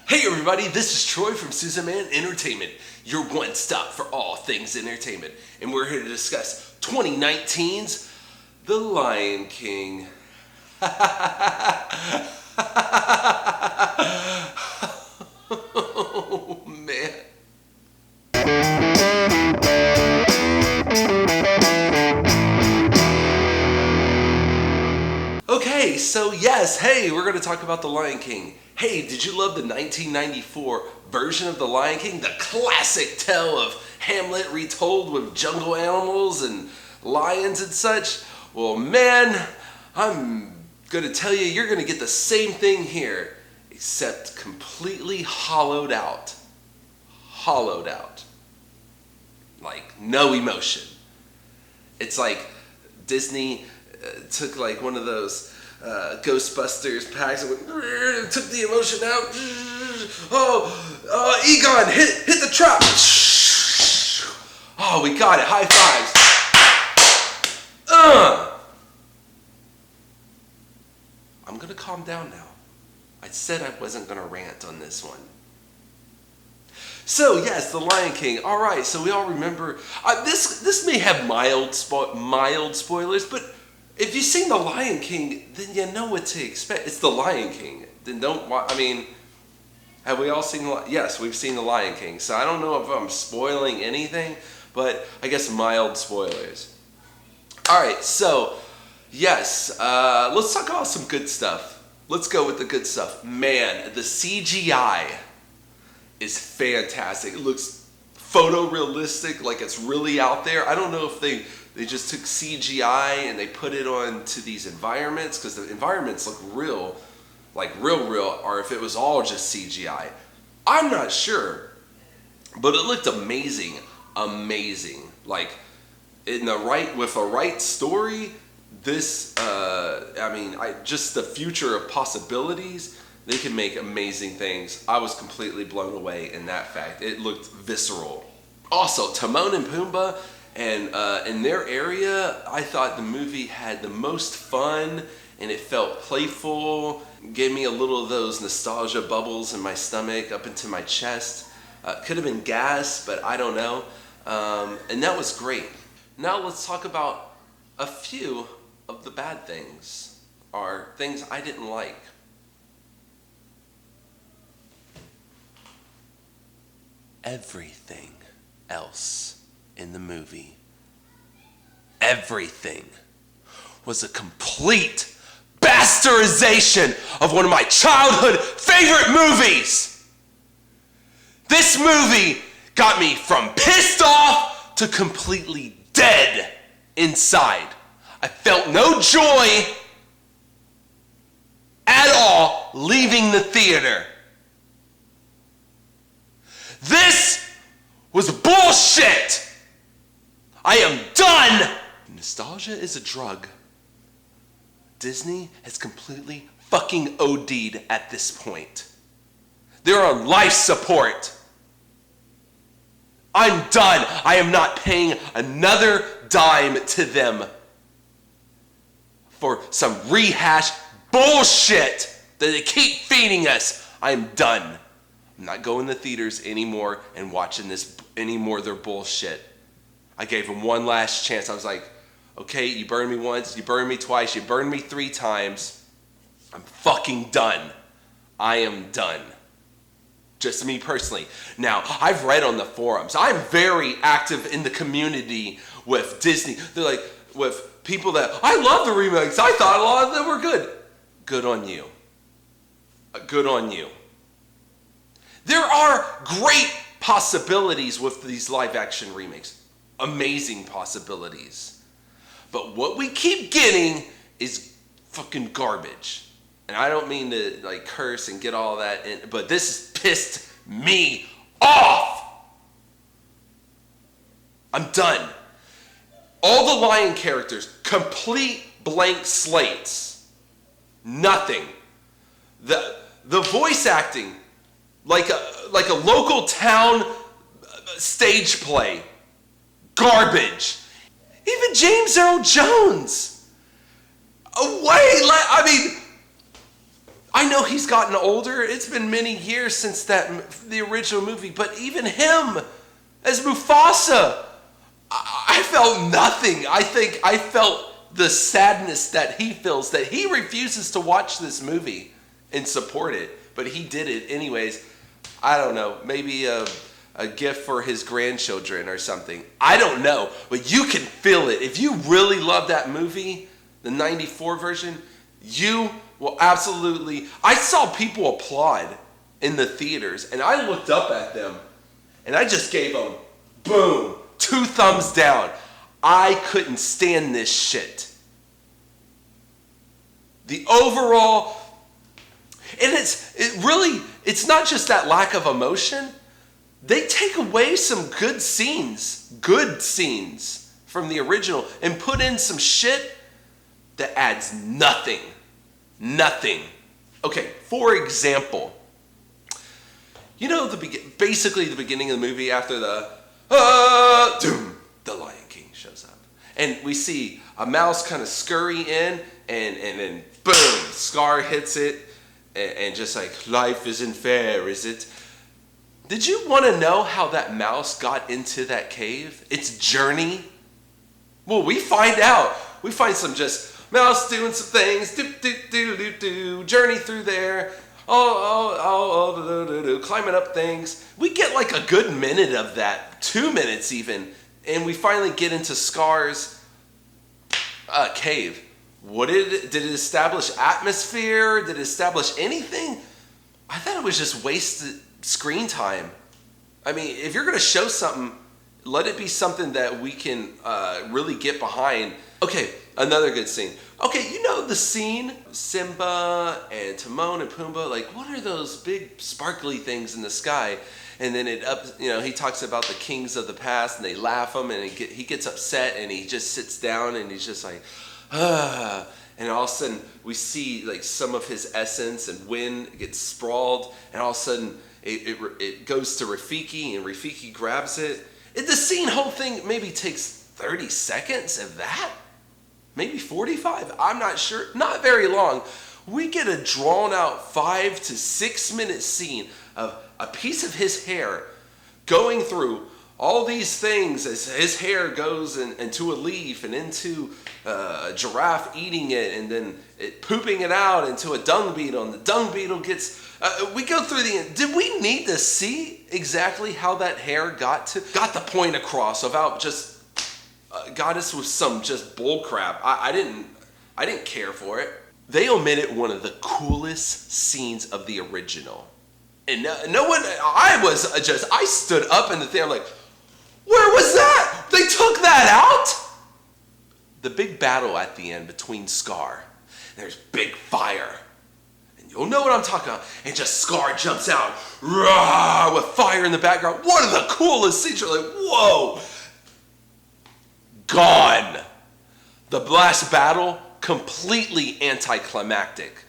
Hey everybody, this is Troy from Susan Man Entertainment, your one stop for all things entertainment. And we're here to discuss 2019's The Lion King. Oh man. Okay, so yes, hey, we're going to talk about The Lion King. Hey, did you love the 1994 version of The Lion King? The classic tale of Hamlet retold with jungle animals and lions and such? Well, man, I'm going to tell you, you're going to get the same thing here, except completely hollowed out. Hollowed out. Like, no emotion. It's like Disney took like one of those Ghostbusters packs and took the emotion out. Egon, hit the trap. Oh, we got it. High fives. I'm gonna calm down now. I said I wasn't gonna rant on this one. So yes, The Lion King. All right, so we all remember this may have mild spoilers, but if you've seen The Lion King, then you know what to expect. It's The Lion King. Then have we all seen yes, we've seen The Lion King. So I don't know if I'm spoiling anything, but I guess mild spoilers. All right, so yes, let's talk about some good stuff. Let's go with the good stuff. Man, the CGI is fantastic. It looks photorealistic, like it's really out there. I don't know if they just took CGI and they put it onto these environments, because the environments look real, like real, or if it was all just CGI. I'm not sure, but it looked amazing. Like with a right story, this, just the future of possibilities, they can make amazing things. I was completely blown away in that fact. It looked visceral. Also, Timon and Pumbaa, and in their area, I thought the movie had the most fun, and it felt playful. Gave me a little of those nostalgia bubbles in my stomach up into my chest. Could have been gas, but I don't know. And that was great. Now let's talk about a few of the bad things, or things I didn't like. Everything else in the movie, everything was a complete bastardization of one of my childhood favorite movies. This movie got me from pissed off to completely dead inside. I felt no joy at all leaving the theater. This was bullshit. I am done. Nostalgia is a drug. Disney has completely fucking OD'd at this point. They're on life support. I'm done. I am not paying another dime to them for some rehash bullshit that they keep feeding us. I'm done. I'm not going to theaters anymore and watching this anymore their bullshit. I gave them one last chance. I was like, okay, you burned me once, you burned me twice, you burned me 3 times. I'm fucking done. I am done. Just me personally. Now, I've read on the forums. I'm very active in the community with Disney. They're like, with people that, I love the remakes. I thought a lot of them were good. Good on you. Good on you. There are great possibilities with these live action remakes. Amazing possibilities. But what we keep getting is fucking garbage. And I don't mean to like curse and get all that in, but this pissed me off. I'm done. All the lion characters, complete blank slates. Nothing. The voice acting, like a local town stage play. Garbage. Even James Earl Jones. I know he's gotten older. It's been many years since the original movie, but even him as Mufasa, I felt nothing. I think I felt the sadness that he feels, that he refuses to watch this movie and support it, but he did it anyways. I don't know, maybe a gift for his grandchildren or something. I don't know, but you can feel it. If you really love that movie, the 94 version, you will absolutely... I saw people applaud in the theaters, and I looked up at them, and I just gave them, boom, 2 thumbs down. I couldn't stand this shit. The overall... And it's not just that lack of emotion. They take away some good scenes from the original and put in some shit that adds nothing. Nothing. Okay, for example, you know basically the beginning of the movie after the Lion King shows up. And we see a mouse kind of scurry in and then boom, Scar hits it and just like, life isn't fair, is it? Did you want to know how that mouse got into that cave? Its journey? Well, we find out. We find some just mouse doing some things, journey through there, climbing up things. We get like a good minute of that, 2 minutes even, and we finally get into Scar's cave. Did it establish atmosphere? Did it establish anything? I thought it was just wasted screen time. I mean, if you're going to show something, let it be something that we can really get behind. Okay, another good scene. Okay, you know the scene, Simba and Timon and Pumbaa, like, what are those big sparkly things in the sky? And then he talks about the kings of the past, and they laugh him, and he gets upset, and he just sits down, and he's just like, and all of a sudden we see like some of his essence, and wind gets sprawled, and all of a sudden it goes to Rafiki, and Rafiki grabs it. The whole thing maybe takes 30 seconds of that, maybe 45. I'm not sure. Not very long. We get a drawn out 5 to 6 minute scene of a piece of his hair going through all these things as his hair goes into a leaf and into a giraffe eating it, and then it pooping it out into a dung beetle, and the dung beetle gets... we go through did we need to see exactly how that hair got the point across about just got us with some just bull crap? I didn't care for it. They omitted one of the coolest scenes of the original. And no one... I stood up in the theater like, where was that? They took that out? The big battle at the end between Scar. There's big fire. And you'll know what I'm talking about. And just Scar jumps out. Rah, with fire in the background. One of the coolest scenes. You're like, whoa. Gone. The last battle, completely anticlimactic.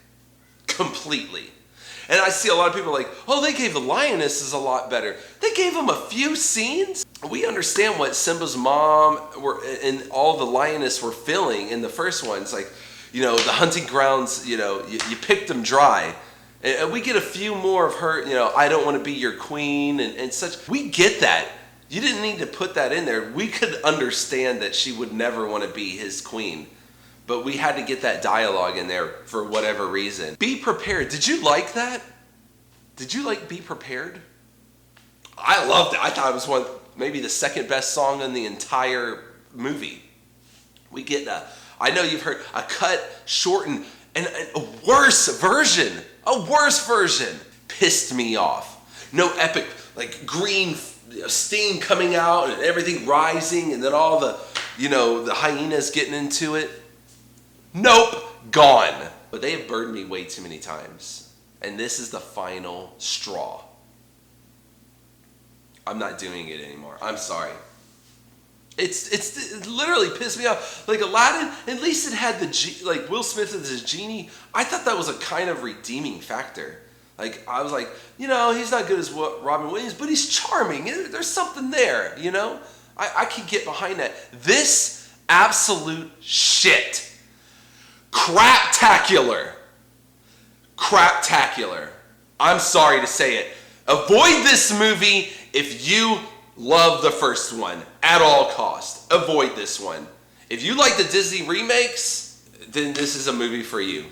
Completely. And I see a lot of people like, oh, they gave the lionesses a lot better. They gave them a few scenes. We understand what Simba's mom and all the lioness were feeling in the first ones. Like, the hunting grounds, you picked them dry. And we get a few more of her, I don't want to be your queen and such. We get that. You didn't need to put that in there. We could understand that she would never want to be his queen. But we had to get that dialogue in there for whatever reason. Be prepared. Did you like that? Did you like Be Prepared? I loved it. I thought it was maybe the second best song in the entire movie. We get I know you've heard a cut, shortened, and a worse version. A worse version. Pissed me off. No epic, like green steam coming out and everything rising, and then all the, the hyenas getting into it. Nope, gone. But they have burned me way too many times. And this is the final straw. I'm not doing it anymore. I'm sorry. It literally pissed me off. Like Aladdin, at least it had Will Smith as a genie. I thought that was a kind of redeeming factor. Like, I was like, he's not good as Robin Williams, but he's charming. There's something there, I could get behind that. This absolute shit. Craptacular. craptacular. I'm sorry to say it. Avoid this movie if you love the first one at all cost. Avoid this one. If you like the Disney remakes, then this is a movie for you.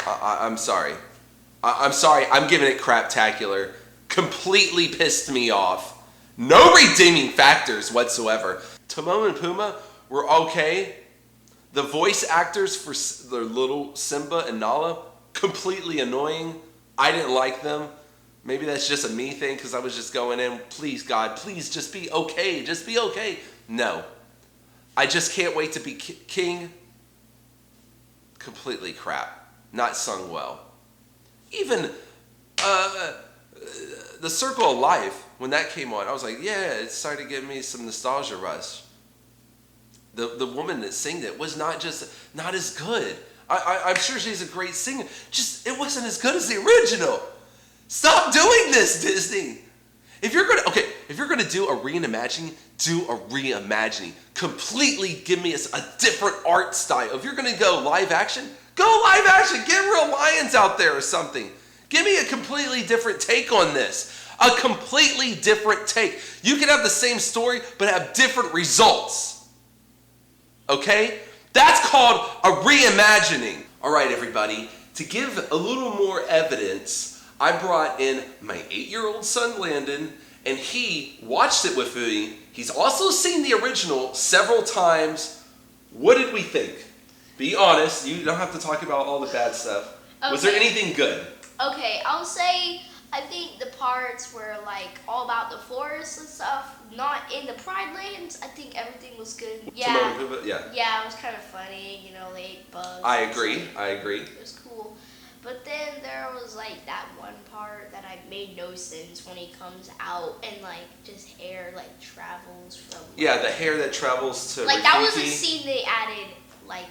I'm sorry. I'm sorry. I'm giving it craptacular. Completely pissed me off. No redeeming factors whatsoever. Timon and Pumbaa were okay. The voice actors for the little Simba and Nala, completely annoying. I didn't like them. Maybe that's just a me thing because I was just going in, please God, please just be okay. Just be okay. No. I just can't wait to be king. Completely crap. Not sung well. Even The Circle of Life, when that came on, I was like, yeah, it started giving me some nostalgia rush. The woman that sang it was not as good. I'm sure she's a great singer. Just, it wasn't as good as the original. Stop doing this, Disney. If you're gonna do a reimagining, do a reimagining. Completely give me a different art style. If you're gonna go live action, go live action. Get real lions out there or something. Give me a completely different take on this. A completely different take. You can have the same story, but have different results. Okay? That's called a reimagining. All right, everybody. To give a little more evidence, I brought in my 8-year-old son, Landon, and he watched it with me. He's also seen the original several times. What did we think? Be honest. You don't have to talk about all the bad stuff. Okay. Was there anything good? Okay, I'll say I think the parts were like all about the forest and stuff, not in the Pride Lands. I think everything was good. Yeah. Yeah, it was kind of funny. You know, they ate bugs. I agree. It was cool. But then there was like that one part that made no sense when he comes out and like just hair like travels from. Yeah, the hair that travels to. Like Rafiki. That was a scene they added. Like,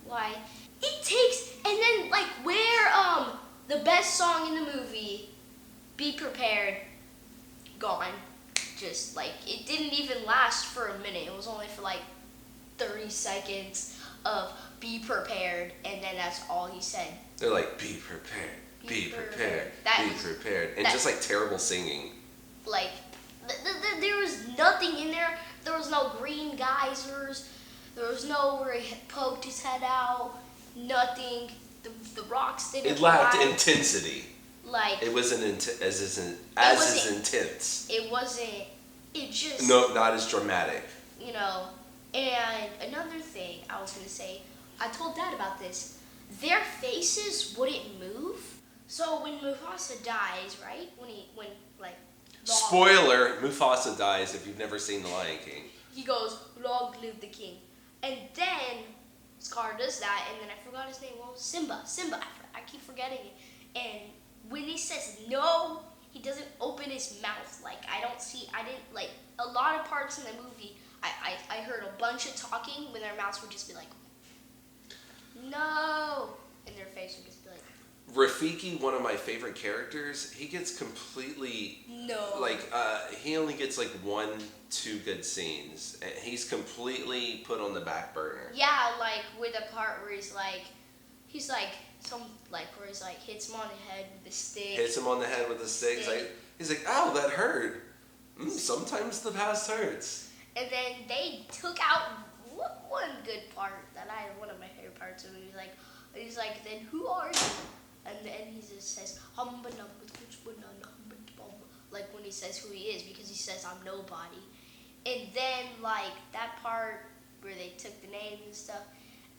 why? It takes and then like where the best song in the movie, "Be Prepared," gone. Just like it didn't even last for a minute. It was only for like 30 seconds of "Be prepared," and then that's all he said. They're like, "Be prepared, be prepared, be prepared," and just like terrible singing. Like, there was nothing in there. There was no green geysers. There was no where he poked his head out. Nothing. The rocks didn't. It lacked intensity. Like it wasn't as intense. It wasn't. It just. No, not as dramatic. You know. And another thing I was gonna say, I told Dad about this. Their faces wouldn't move. So when Mufasa dies, right? When Spoiler: Mufasa dies. If you've never seen The Lion King, he goes, "Long live the king," and then Scar does that, and then I forgot his name. Well, Simba. I keep forgetting it. And when he says no, he doesn't open his mouth. Like I didn't like a lot of parts in the movie. I heard a bunch of talking when their mouths would just be like, no, and their face would just be like. Rafiki, one of my favorite characters, he gets completely he only gets like 1-2 good scenes. He's completely put on the back burner. Yeah, like with the part where he's like where he's like hits him on the head with the stick. Hits him on the head with the stick. He's like, ow, that hurt. Sometimes the past hurts. And then they took out one good part one of my favorite parts of it. He's like, then who are you? And then he just says, like when he says who he is, because he says I'm nobody. And then like that part where they took the names and stuff.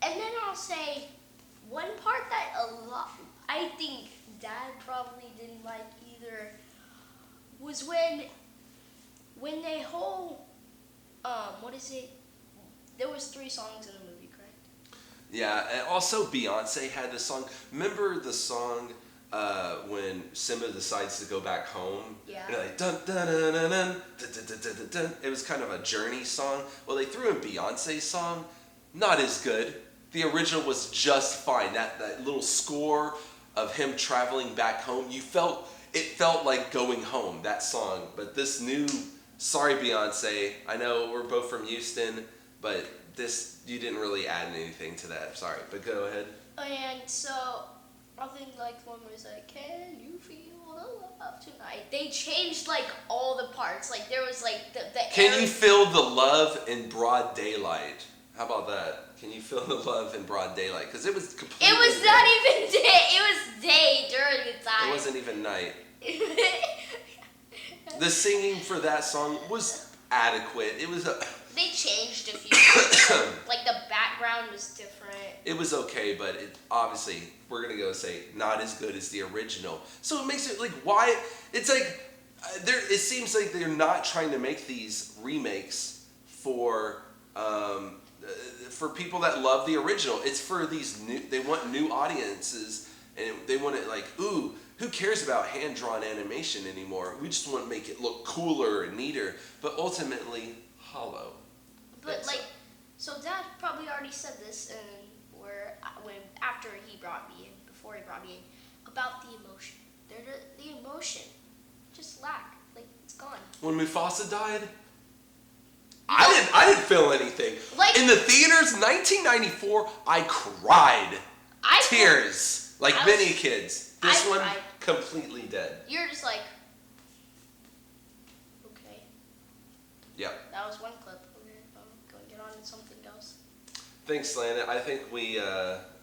And then I'll say one part that I think Dad probably didn't like either was when they whole what is it? There was 3 songs in the movie, correct? Yeah, and also Beyonce had this song. Remember the song when Simba decides to go back home? Yeah. And like dun dun dun dun dun dun dun dun dun. It was kind of a journey song. Well, they threw in Beyonce's song. Not as good. The original was just fine. That little score of him traveling back home, it felt like going home, that song. But this new, sorry Beyonce, I know we're both from Houston, but you didn't really add anything to that. Sorry, but go ahead. And so, I think like one was like, "Can you feel the love tonight?" They changed like all the parts. Like there was like the. Can you feel the love in broad daylight? How about that? Can you feel the love in broad daylight? Because it was completely. It was not even day. It was day during the time. It wasn't even night. The singing for that song was adequate. It was. They changed a few things. Like the background was different. It was okay, but obviously we're gonna go say not as good as the original. So it makes it like why it's like it seems like they're not trying to make these remakes for people that love the original. It's for these new. They want new audiences, and they want it like ooh. Who cares about hand-drawn animation anymore? We just want to make it look cooler and neater, but ultimately hollow. But like, so Dad probably already said this, and after he brought me in, before he brought me in, about the emotion. The emotion just lack, like it's gone. When Mufasa died, I didn't feel anything. Like in the theaters, 1994, I cried tears like many kids. This one cried. Completely dead. You're just like, okay. Yep. That was one clip. Okay, I'm going to get on to something else. Thanks, Lana. I think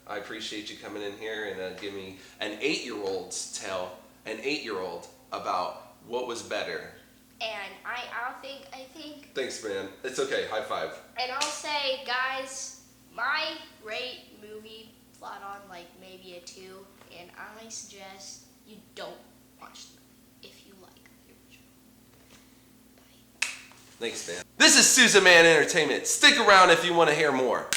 I appreciate you coming in here and giving me an 8-year-old's tale, an 8-year-old about what was better. And I think. Thanks, man. It's okay. High five. And I'll say, guys, my rate movie flat on like maybe a 2, and I suggest you don't watch them if you like the original. Bye. Thanks, man. This is Susan Man Entertainment. Stick around if you want to hear more.